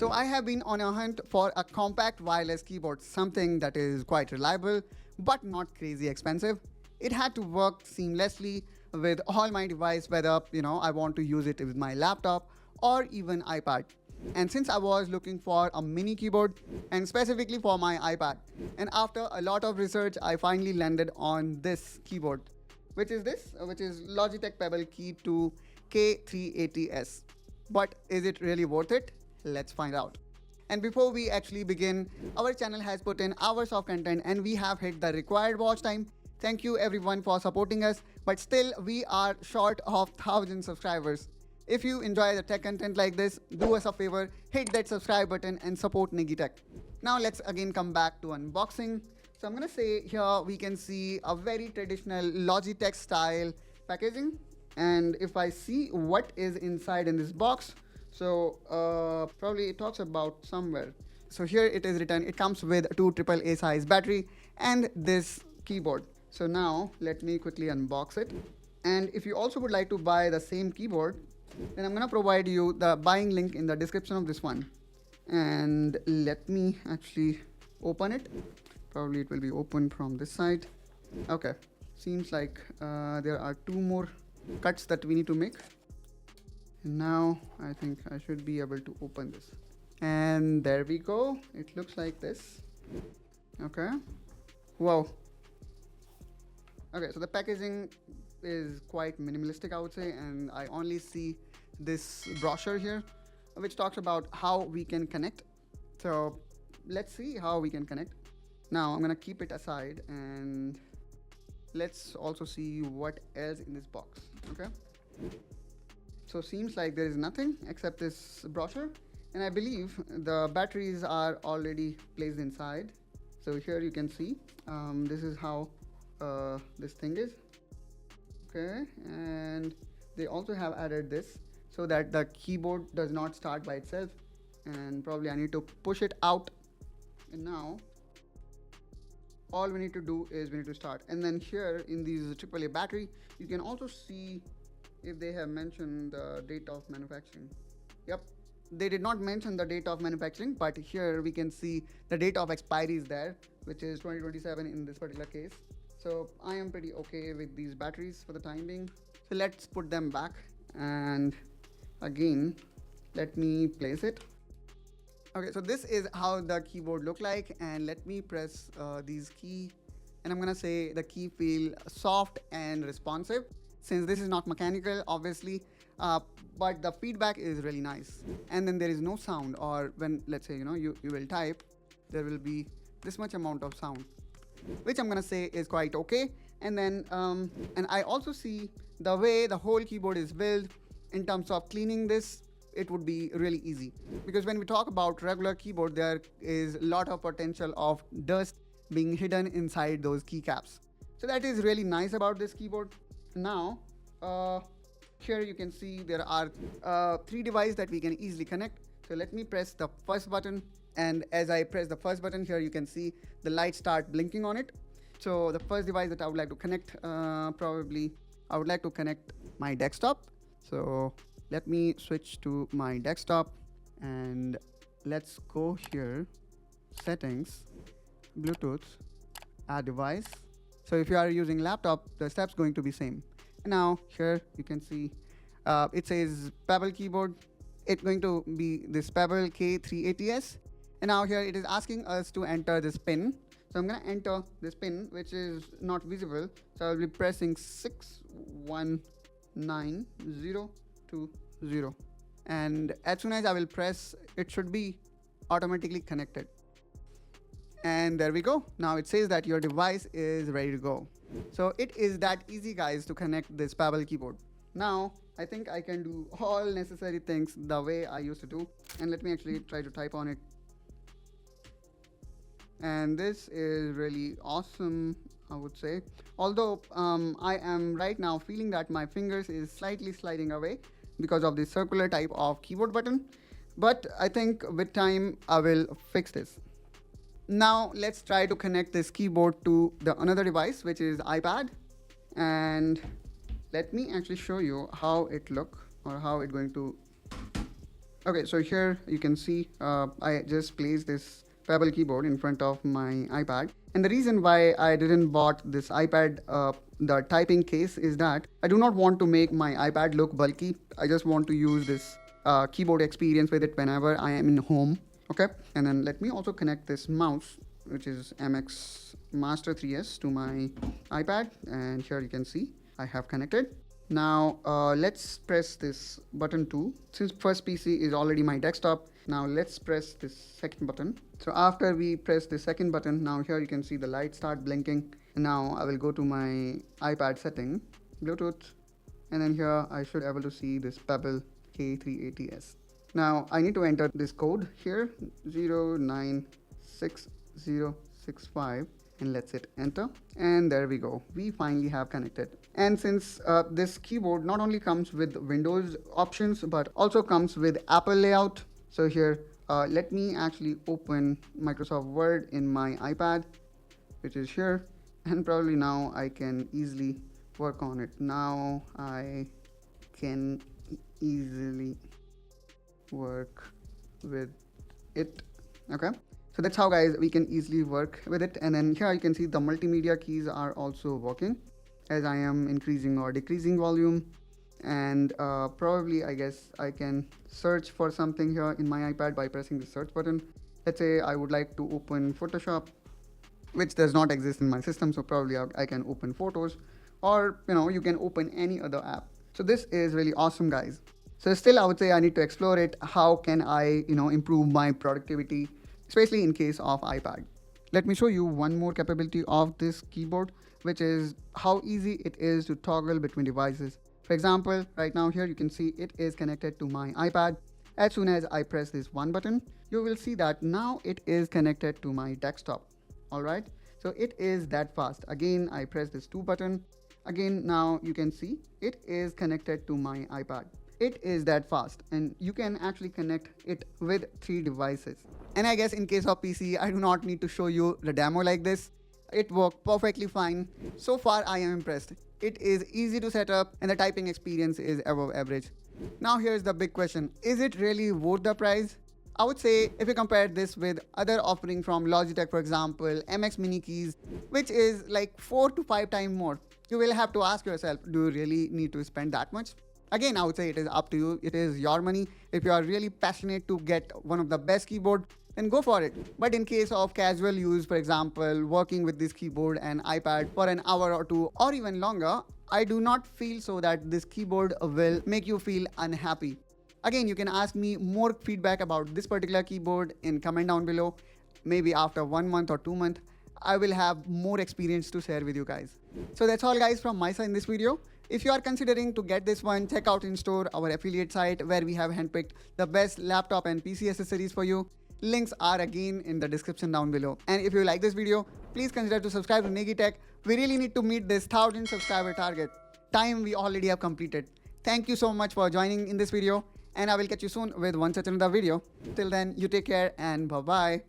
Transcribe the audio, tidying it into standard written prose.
So I have been on a hunt for a compact wireless keyboard, something that is quite reliable but not crazy expensive. It had to work seamlessly with all my device, whether I want to use it with my laptop or even iPad. And since I was looking for a mini keyboard and specifically for my iPad, and after a lot of research, I finally landed on this keyboard, which is Logitech Pebble Key to K380s. But is it really worth it? Let's find out. And before we actually begin, our channel has put in hours of content and we have hit the required watch time. Thank you everyone for supporting us, but still we are short of 1,000 subscribers. If you enjoy the tech content like this, do us a favor, hit that subscribe button and support Negi Tech. Now let's again come back to unboxing. So I'm gonna say here we can see a very traditional Logitech style packaging. And if I see what is inside in this box, so probably it talks about somewhere. So here it is written, it comes with a 2 AAA size battery and this keyboard. So now let me quickly unbox it. And if you also would like to buy the same keyboard, then I'm gonna provide you the buying link in the description of this one. And let me actually open it. Probably it will be open from this side. Okay, seems like there are 2 more cuts that we need to make. And now I think I should be able to open this. And there we go. It looks like this. Okay. Wow. Okay, so the packaging is quite minimalistic, I would say, and I only see this brochure here, which talks about how we can connect. So let's see how we can connect. Now I'm gonna keep it aside and let's also see what else in this box. Okay. So seems like there is nothing except this brochure, and I believe the batteries are already placed inside. So here you can see this is how this thing is. Okay, and they also have added this so that the keyboard does not start by itself, and probably I need to push it out. And now all we need to do is we need to start. And then here in these AAA battery, you can also see if they have mentioned the date of manufacturing. Yep, they did not mention the date of manufacturing, but here we can see the date of expiry is there, which is 2027 in this particular case. So I am pretty okay with these batteries for the time being. So let's put them back, and again let me place it. Okay, so this is how the keyboard look like, and let me press these key, and I'm gonna say the key feel soft and responsive, since this is not mechanical obviously, but the feedback is really nice. And then there is no sound, or when let's say you will type, there will be this much amount of sound, which I'm gonna say is quite okay. And then and I also see the way the whole keyboard is built in terms of cleaning this. It would be really easy, because when we talk about regular keyboard, there is a lot of potential of dust being hidden inside those keycaps. So that is really nice about this keyboard. Now here you can see there are 3 devices that we can easily connect. So let me press the first button, and as I press the first button here, you can see the light start blinking on it. So the first device that I would like to connect, probably I would like to connect my desktop. So let me switch to my desktop, and let's go here, settings, Bluetooth, add device. So if you are using laptop, the steps going to be same. And now here you can see it says Pebble keyboard. It's going to be this Pebble K380s. And now here it is asking us to enter this pin. So I'm gonna enter this pin, which is not visible. So I'll be pressing 619020. And as soon as I will press, it should be automatically connected. And there we go. Now it says that your device is ready to go. So it is that easy, guys, to connect this Pebble keyboard. Now I think I can do all necessary things the way I used to do. And let me actually try to type on it. And this is really awesome, I would say. Although I am right now feeling that my fingers is slightly sliding away because of the circular type of keyboard button. But I think with time I will fix this. Now let's try to connect this keyboard to the another device, which is iPad. And let me actually show you how it look, or how it's going to Okay, so here you can see I just placed this Pebble keyboard in front of my iPad. And the reason why I didn't bought this iPad, the typing case, is that I do not want to make my iPad look bulky. I just want to use this keyboard experience with it whenever I am in home. Okay, and then let me also connect this mouse, which is MX Master 3S, to my iPad. And here you can see I have connected. Now let's press this button 2. Since first PC is already my desktop, now let's press this second button. So after we press the second button, now here you can see the light start blinking. And now I will go to my iPad setting, Bluetooth, and then here I should be able to see this Pebble K380s. Now I need to enter this code here, 096065, and let's hit enter. And there we go, we finally have connected. And since this keyboard not only comes with Windows options but also comes with Apple layout, so here let me actually open Microsoft Word in my iPad, which is here, and probably now I can easily work on it. Now I can easily work with it. Okay, so that's how, guys, we can easily work with it. And then here you can see the multimedia keys are also working as I am increasing or decreasing volume. And probably I guess I can search for something here in my iPad by pressing the search button. Let's say I would like to open Photoshop, which does not exist in my system, so probably I can open Photos, or you can open any other app. So this is really awesome, guys. So still I would say I need to explore it. How can I improve my productivity, especially in case of iPad? Let me show you one more capability of this keyboard, which is how easy it is to toggle between devices. For example, right now here you can see it is connected to my iPad. As soon as I press this one button, you will see that now it is connected to my desktop. All right, so it is that fast. Again, I press this 2 button. Again, now you can see it is connected to my iPad. It is that fast, and you can actually connect it with 3 devices. And I guess in case of PC, I do not need to show you the demo like this. It worked perfectly fine. So far I am impressed. It is easy to set up and the typing experience is above average. Now here's the big question. Is it really worth the price? I would say if you compare this with other offering from Logitech, for example, MX Mini Keys, which is like 4 to 5 times more, you will have to ask yourself, do you really need to spend that much? Again, I would say it is up to you. It is your money. If you are really passionate to get one of the best keyboard, then go for it. But in case of casual use, for example, working with this keyboard and iPad for an hour or 2 or even longer, I do not feel so that this keyboard will make you feel unhappy. Again, you can ask me more feedback about this particular keyboard in comment down below. Maybe after 1 month or 2 months, I will have more experience to share with you guys. So that's all, guys, from my side in this video. If you are considering to get this one, check out InStore, our affiliate site, where we have handpicked the best laptop and PC accessories for you. Links are again in the description down below. And if you like this video, please consider to subscribe to Negi Tech. We really need to meet this 1000 subscriber target. Time we already have completed. Thank you so much for joining in this video, and I will catch you soon with one such another video. Till then, you take care and bye-bye.